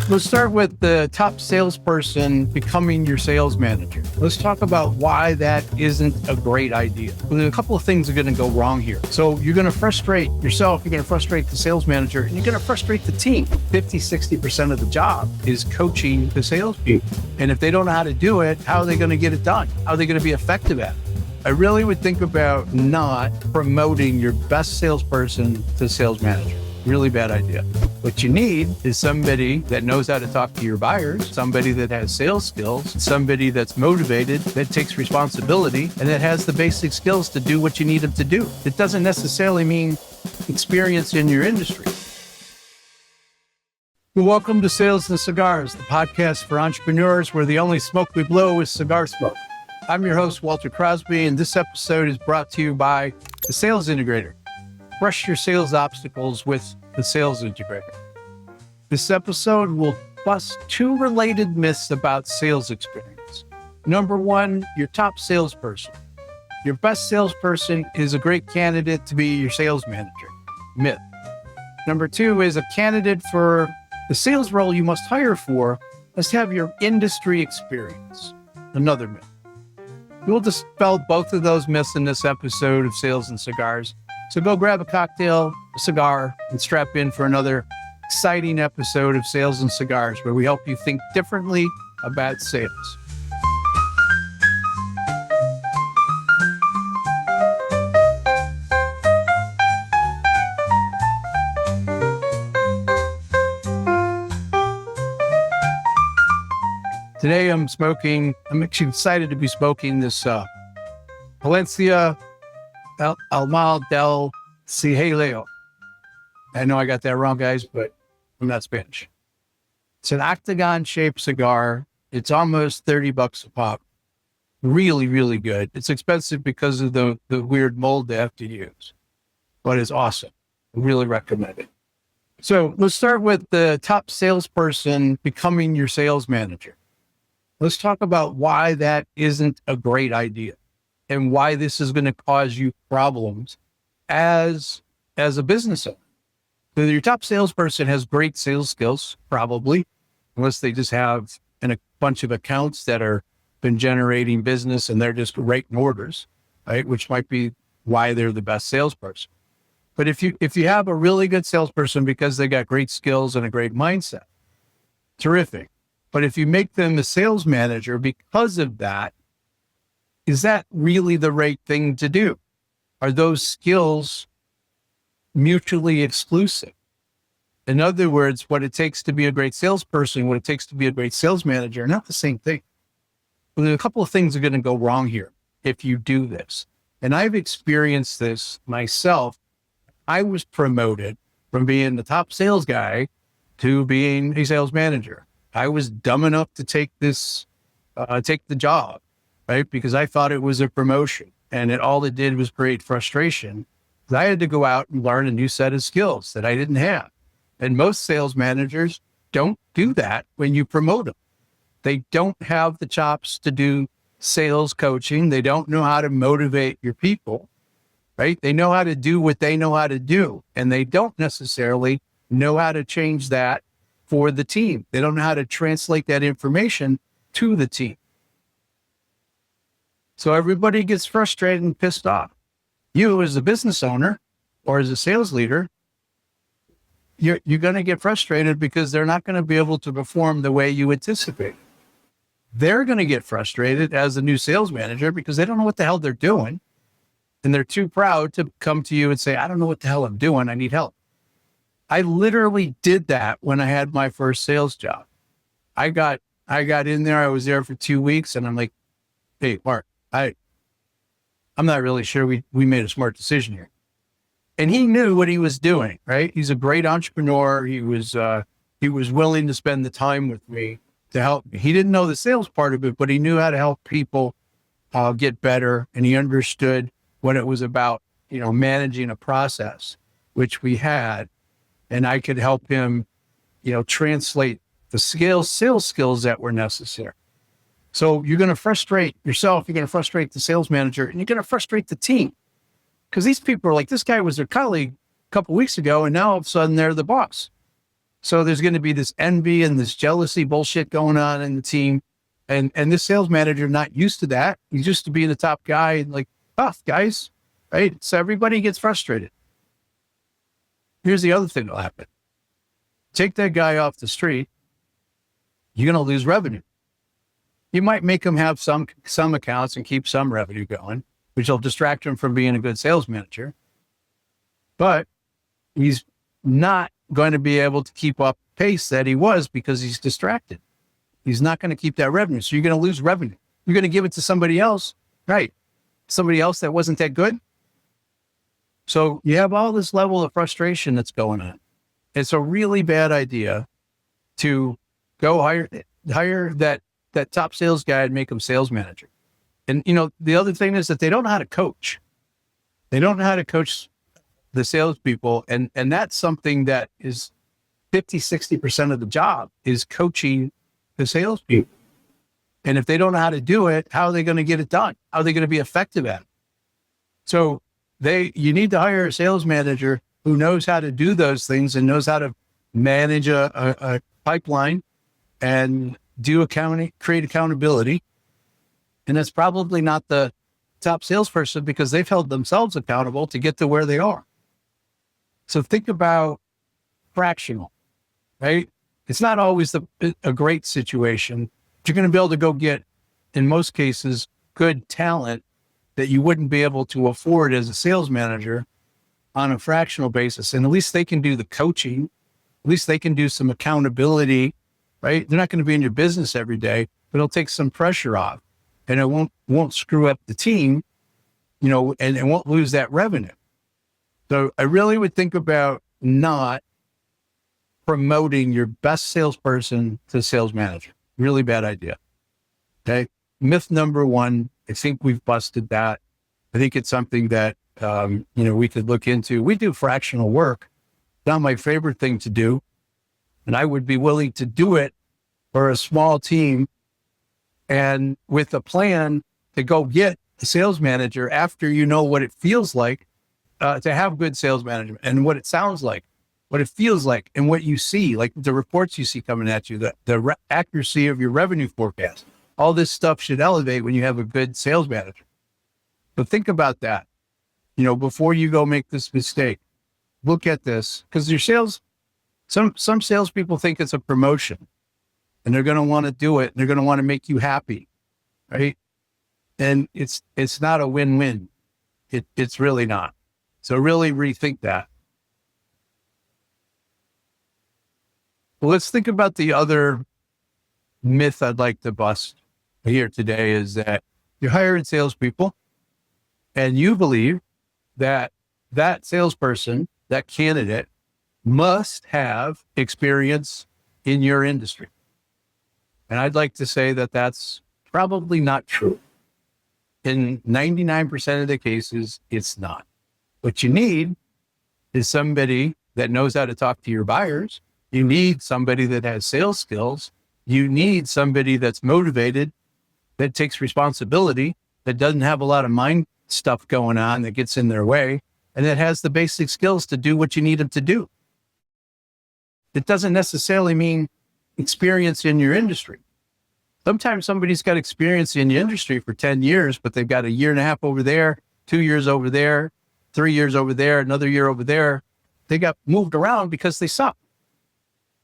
Let's start with the top salesperson becoming your sales manager. Let's talk about why that isn't a great idea. Well, a couple of things are going to go wrong here. So you're going to frustrate yourself, you're going to frustrate the sales manager, and you're going to frustrate the team. 50-60% of the job is coaching the salespeople. And if they don't know how to do it, how are they going to get it done? How are they going to be effective at it? I really would think about not promoting your best salesperson to sales manager. Really bad idea. What you need is somebody that knows how to talk to your buyers, somebody that has sales skills, somebody that's motivated, that takes responsibility, and that has the basic skills to do what you need them to do. It doesn't necessarily mean experience in your industry. Well, welcome to Sales Cigars, the podcast for entrepreneurs where the only smoke we blow is cigar smoke. I'm your host, Walter Crosby, and this episode is brought to you by the Sales Integrator. Crush your sales obstacles with the Sales Integrator. This episode will bust two related myths about sales experience. Number one, your top salesperson. Your best salesperson is a great candidate to be your sales manager. Myth. Number two is a candidate for the sales role you must hire for must have your industry experience. Another myth. We'll dispel both of those myths in this episode of Sales and Cigars. So go grab a cocktail, a cigar, and strap in for another exciting episode of Sales and Cigars, where we help you think differently about sales. Today I'm actually excited to be smoking this Valencia Almal del Cielo. I know I got that wrong, guys, but I'm not Spanish. It's an octagon-shaped cigar. It's almost $30 a pop. Really, really good. It's expensive because of the weird mold they have to use, but it's awesome. I really recommend it. So let's start with the top salesperson becoming your sales manager. Let's talk about why that isn't a great idea and why this is going to cause you problems as a business owner. So your top salesperson has great sales skills, probably, unless they just have a bunch of accounts that are been generating business and they're just writing orders, right? Which might be why they're the best salesperson. But if you have a really good salesperson because they got great skills and a great mindset, terrific. But if you make them a sales manager because of that, is that really the right thing to do? Are those skills mutually exclusive? In other words, what it takes to be a great salesperson, what it takes to be a great sales manager, are not the same thing. Well, a couple of things are going to go wrong here if you do this. And I've experienced this myself. I was promoted from being the top sales guy to being a sales manager. I was dumb enough to take the job, right? Because I thought it was a promotion, and all it did was create frustration. I had to go out and learn a new set of skills that I didn't have. And most sales managers don't do that when you promote them. They don't have the chops to do sales coaching. They don't know how to motivate your people, right? They know how to do what they know how to do, and they don't necessarily know how to change that for the team. They don't know how to translate that information to the team. So everybody gets frustrated and pissed off. You as a business owner or as a sales leader, you're going to get frustrated because they're not going to be able to perform the way you anticipate. They're going to get frustrated as a new sales manager because they don't know what the hell they're doing. And they're too proud to come to you and say, I don't know what the hell I'm doing. I need help. I literally did that when I had my first sales job. I got in there. I was there for 2 weeks and I'm like, hey, Mark, I'm not really sure we made a smart decision here. And he knew what he was doing, right? He's a great entrepreneur. He was willing to spend the time with me to help me. He didn't know the sales part of it, but he knew how to help people get better. And he understood what it was about, managing a process, which we had. And I could help him, translate the sales skills that were necessary. So you're going to frustrate yourself. You're going to frustrate the sales manager, and you're going to frustrate the team. Because these people are like, this guy was their colleague a couple of weeks ago, and now all of a sudden they're the boss. So there's going to be this envy and this jealousy bullshit going on in the team. And this sales manager not used to that. He's used to being the top guy and like, tough guys, right? So everybody gets frustrated. Here's the other thing that'll happen. Take that guy off the street, you're going to lose revenue. You might make him have some accounts and keep some revenue going, which will distract him from being a good sales manager. But he's not going to be able to keep up pace that he was because he's distracted. He's not going to keep that revenue. So you're going to lose revenue. You're going to give it to somebody else, right? Somebody else that wasn't that good. So you have all this level of frustration that's going on. It's a really bad idea to go hire that top sales guy and make him sales manager. And, the other thing is that they don't know how to coach. They don't know how to coach the salespeople. And that's something that is 50-60% of the job is coaching the salespeople. And if they don't know how to do it, how are they going to get it done? How are they going to be effective at it? So you need to hire a sales manager who knows how to do those things and knows how to manage a pipeline and do accounting, create accountability. And that's probably not the top salesperson because they've held themselves accountable to get to where they are. So think about fractional, right? It's not always a great situation. You're going to be able to go get, in most cases, good talent that you wouldn't be able to afford as a sales manager on a fractional basis. And at least they can do the coaching. At least they can do some accountability, right? They're not going to be in your business every day, but it'll take some pressure off and it won't screw up the team, and it won't lose that revenue. So I really would think about not promoting your best salesperson to sales manager. Really bad idea. Okay. Myth number one, I think we've busted that. I think it's something that, we could look into. We do fractional work. Not my favorite thing to do. And I would be willing to do it for a small team and with a plan to go get a sales manager after you know what it feels like to have good sales management and what it sounds like, what it feels like, and what you see, like the reports you see coming at you, the accuracy of your revenue forecast. All this stuff should elevate when you have a good sales manager. But think about that, before you go make this mistake. Look at this, because your sales, some salespeople think it's a promotion and they're going to want to do it. And they're going to want to make you happy, right? And it's not a win-win. It's really not. So really rethink that. Well, let's think about the other myth I'd like to bust here today is that you're hiring salespeople and you believe that salesperson, that candidate must have experience in your industry. And I'd like to say that that's probably not true. In 99% of the cases, it's not. What you need is somebody that knows how to talk to your buyers. You need somebody that has sales skills. You need somebody that's motivated, that takes responsibility, that doesn't have a lot of mind stuff going on that gets in their way, and that has the basic skills to do what you need them to do. It doesn't necessarily mean experience in your industry. Sometimes somebody's got experience in the industry for 10 years, but they've got a year and a half over there, 2 years over there, 3 years over there, another year over there. They got moved around because they suck,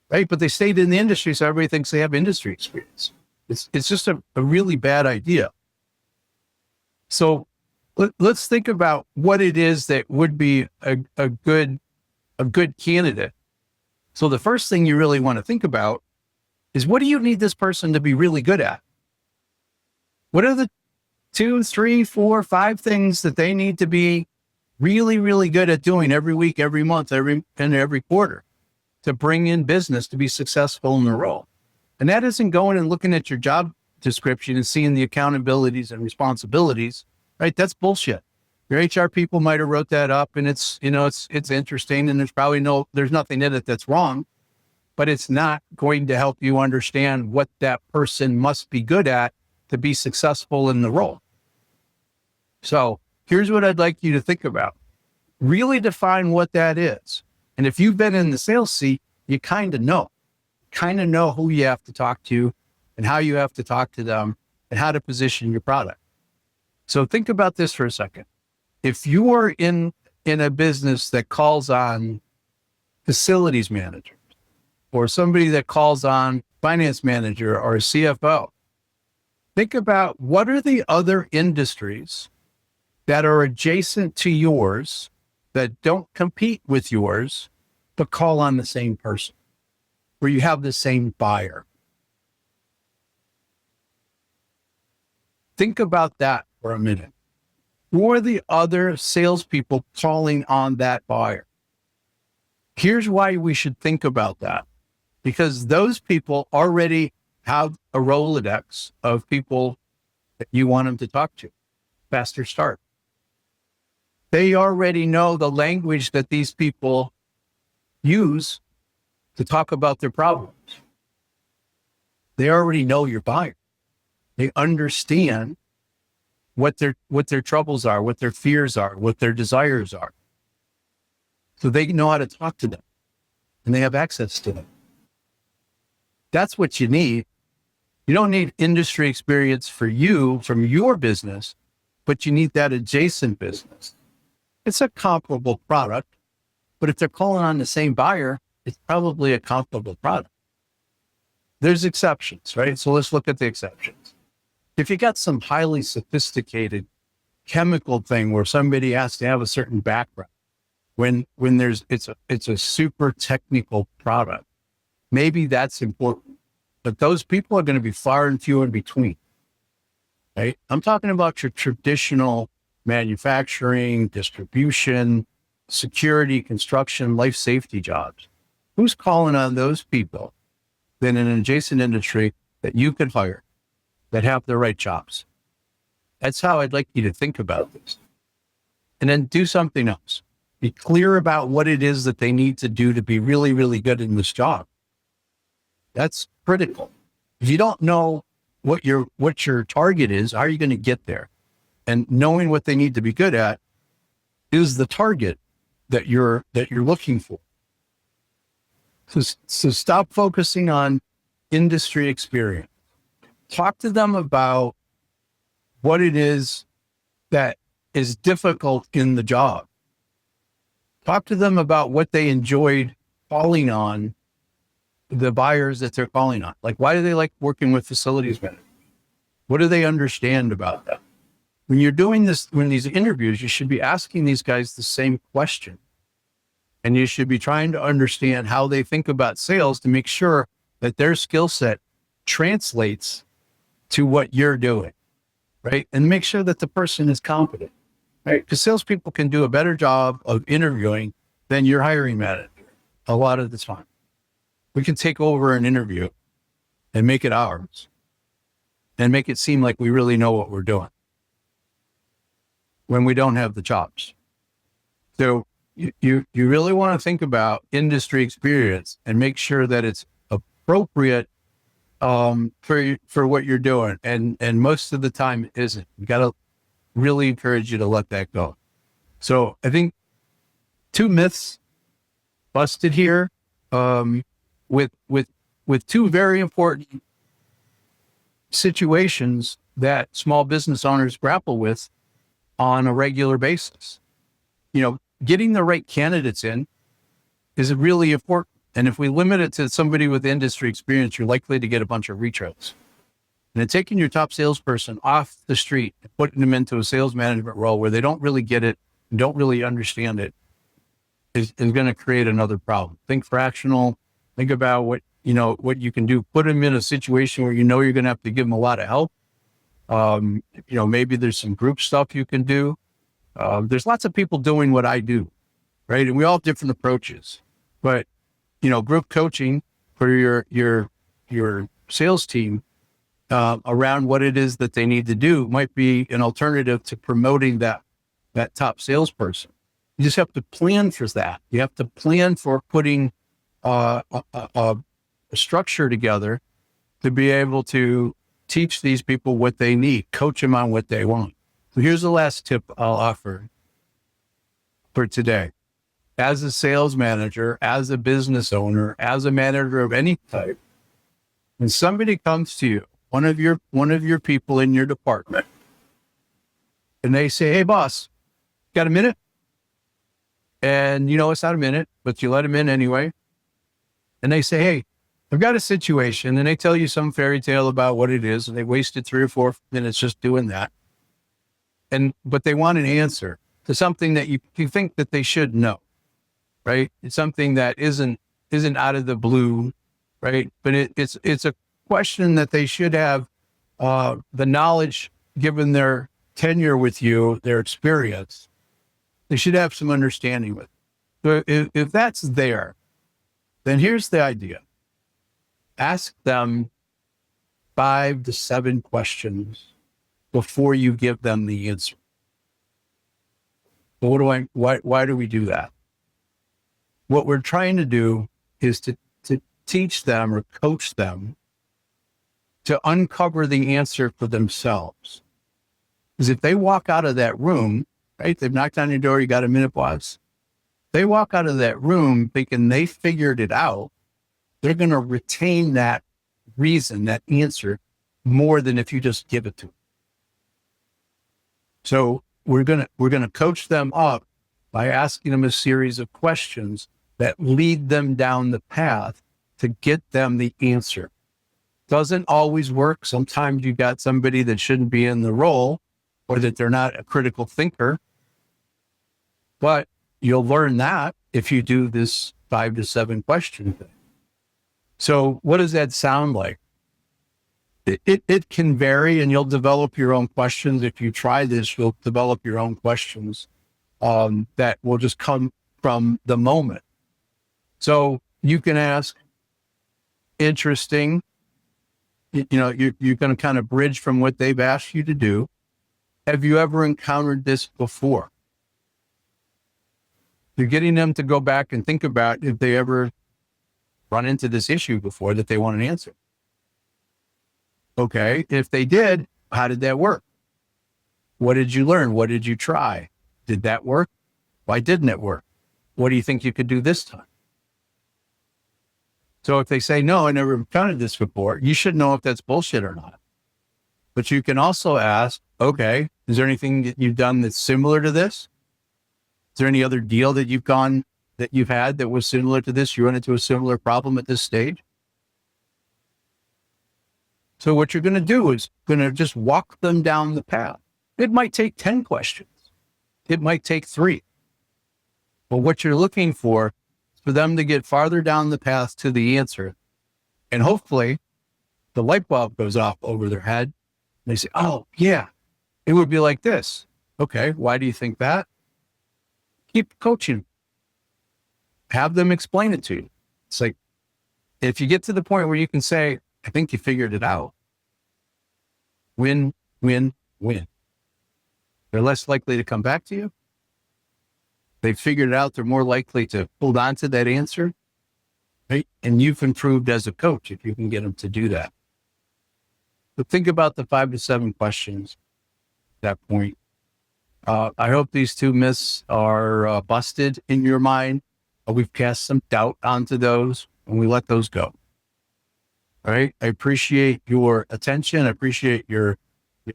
right? But they stayed in the industry, so everybody thinks they have industry experience. It's just a really bad idea. So let's think about what it is that would be a good candidate. So the first thing you really want to think about is, what do you need this person to be really good at? What are the 2, 3, 4, 5 things that they need to be really, really good at doing every week, every month, every quarter to bring in business to be successful in the role? And that isn't going and looking at your job description and seeing the accountabilities and responsibilities, right? That's bullshit. Your HR people might have wrote that up and it's interesting and there's nothing in it that's wrong, but it's not going to help you understand what that person must be good at to be successful in the role. So here's what I'd like you to think about. Really define what that is. And if you've been in the sales seat, you kind of know who you have to talk to and how you have to talk to them and how to position your product. So think about this for a second. If you are in a business that calls on facilities managers or somebody that calls on finance manager or a CFO, think about what are the other industries that are adjacent to yours that don't compete with yours, but call on the same person, where you have the same buyer. Think about that for a minute. Who are the other salespeople calling on that buyer? Here's why we should think about that. Because those people already have a Rolodex of people that you want them to talk to. Faster start. They already know the language that these people use to talk about their problems. They already know your buyer. They understand what their troubles are, what their fears are, what their desires are. So they know how to talk to them and they have access to them. That's what you need. You don't need industry experience for you from your business, but you need that adjacent business. It's a comparable product, but if they're calling on the same buyer, it's probably a comparable product. There's exceptions, right? So let's look at the exceptions. If you got some highly sophisticated chemical thing where somebody has to have a certain background, when it's a super technical product, maybe that's important, but those people are going to be far and few in between, right? I'm talking about your traditional manufacturing, distribution, security, construction, life safety jobs. Who's calling on those people then in an adjacent industry that you could hire that have the right jobs? That's how I'd like you to think about this. And then do something else. Be clear about what it is that they need to do to be really, really good in this job. That's critical. If you don't know what your target is, how are you going to get there? And knowing what they need to be good at is the target that you're looking for. So stop focusing on industry experience. Talk to them about what it is that is difficult in the job. Talk to them about what they enjoyed calling on the buyers that they're calling on. Like, why do they like working with facilities managers? What do they understand about that? When you're doing this, when these interviews, you should be asking these guys the same question. And you should be trying to understand how they think about sales to make sure that their skill set translates to what you're doing, right? And make sure that the person is competent, right? Because salespeople can do a better job of interviewing than your hiring manager a lot of the time. We can take over an interview and make it ours and make it seem like we really know what we're doing when we don't have the chops. So you really want to think about industry experience and make sure that it's appropriate for what you're doing. And most of the time it isn't. You got to really encourage you to let that go. So I think 2 myths busted here, with 2 very important situations that small business owners grapple with on a regular basis. You know, getting the right candidates in is really important. And if we limit it to somebody with industry experience, you're likely to get a bunch of retreads. And then taking your top salesperson off the street and putting them into a sales management role where they don't really get it, and don't really understand it, is going to create another problem. Think fractional. Think about what you can do. Put them in a situation where you're going to have to give them a lot of help. Maybe there's some group stuff you can do. There's lots of people doing what I do, right? And we all have different approaches, but group coaching for your sales team around what it is that they need to do might be an alternative to promoting that top salesperson. You just have to plan for that. You have to plan for putting a structure together to be able to teach these people what they need, coach them on what they want. So here's the last tip I'll offer for today. as a sales manager, as a business owner, as a manager of any type, when somebody comes to you, one of your people in your department, and they say, "Hey, boss, got a minute?" And it's not a minute, but you let them in anyway. And they say, "Hey, I've got a situation," and they tell you some fairy tale about what it is, and they wasted 3 or 4 minutes just doing that. But they want an answer to something that you think that they should know, right? It's something that isn't out of the blue, right? But it's a question that they should have the knowledge, given their tenure with you, their experience. They should have some understanding with it. So if that's there, then here's the idea. Ask them 5 to 7 questions before you give them the answer. But why do we do that? What we're trying to do is to teach them or coach them to uncover the answer for themselves. Because if they walk out of that room, right, they've knocked on your door, you got a minute, boss. They walk out of that room thinking they figured it out, they're going to retain that reason, that answer, more than if you just give it to them. So we're going to coach them up by asking them a series of questions that lead them down the path to get them the answer. Doesn't always work. Sometimes you got somebody that shouldn't be in the role, or that they're not a critical thinker. But you'll learn that if you do this 5 to 7 question thing. So what does that sound like? It can vary, and you'll develop your own questions. If you try this, you'll develop your own questions that will just come from the moment. So you can ask, interesting, you're going to kind of bridge from what they've asked you to do. Have you ever encountered this before? You're getting them to go back and think about if they ever run into this issue before that they want an answer. Okay, if they did, how did that work? What did you learn? What did you try? Did that work? Why didn't it work? What do you think you could do this time? So if they say, "No, I never encountered this before," you should know if that's bullshit or not. But you can also ask, "Okay, is there anything that you've done that's similar to this? Is there any other deal that you've had that was similar to this? You run into a similar problem at this stage?" So what you're going to do is going to just walk them down the path. It might take 10 questions. It might take 3. But what you're looking for is for them to get farther down the path to the answer. And hopefully the light bulb goes off over their head. And they say, "Oh, yeah, it would be like this." Okay, why do you think that? Keep coaching. Have them explain it to you. It's like, if you get to the point where you can say, "I think you figured it out," win, win, win. They're less likely to come back to you. They've figured it out. They're more likely to hold on to that answer, right? And you've improved as a coach if you can get them to do that. But think about the 5 to 7 questions at that point. I hope these 2 myths are busted in your mind. We've cast some doubt onto those, and we let those go. All right. I appreciate your attention. I appreciate your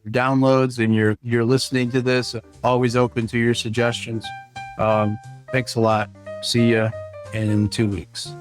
downloads and your listening to this. Always open to your suggestions. Thanks a lot. See you in 2 weeks.